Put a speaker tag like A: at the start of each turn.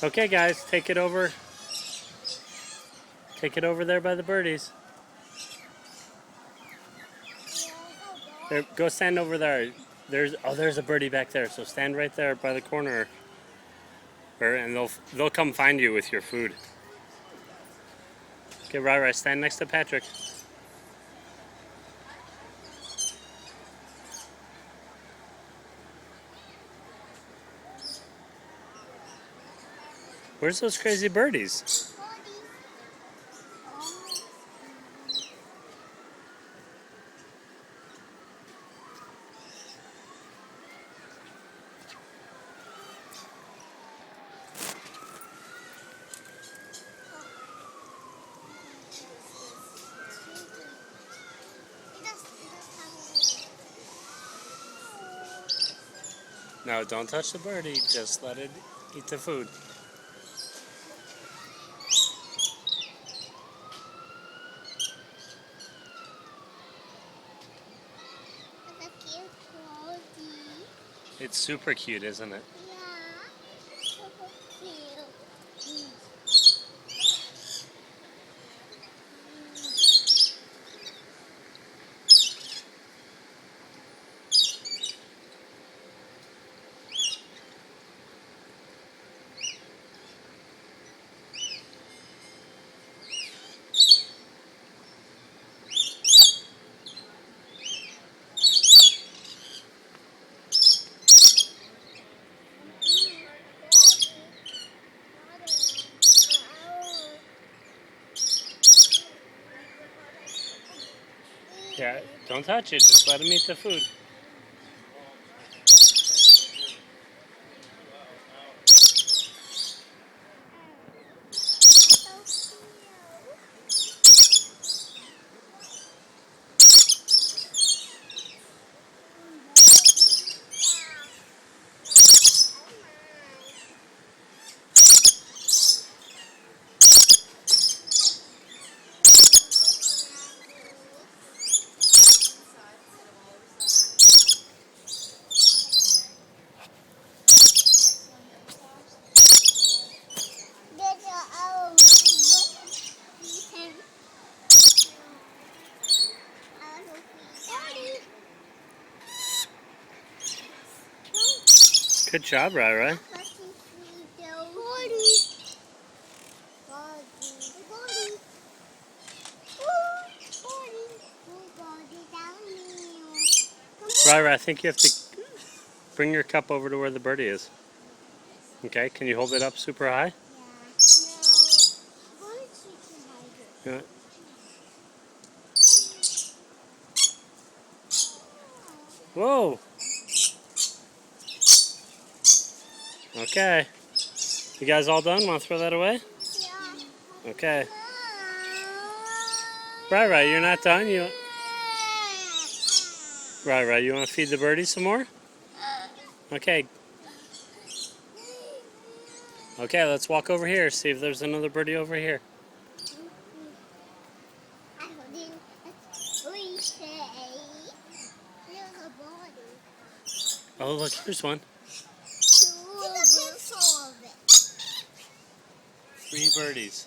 A: Okay, guys, take it over. Take it over there by the birdies. There, go stand over there. There's a birdie back there. So stand right there by the corner, and they'll come find you with your food. Okay, right, stand next to Patrick. Where's those crazy birdies? No, don't touch the birdie. Just let it eat the food. It's super cute, isn't it?
B: Yeah, super cute.
A: Yeah, don't touch it. Just let them eat the food. Good job, Rai. Rai, I think you have to bring your cup over to where the birdie is. Okay, can you hold it up super high? Yeah. Whoa! Okay. You guys all done? Want to throw that away?
B: Yeah.
A: Okay. Rai, you're not done? Rai, you want to feed the birdie some more? Okay. Okay, let's walk over here, see if there's another birdie over here. Oh, look, here's one. 3 birdies.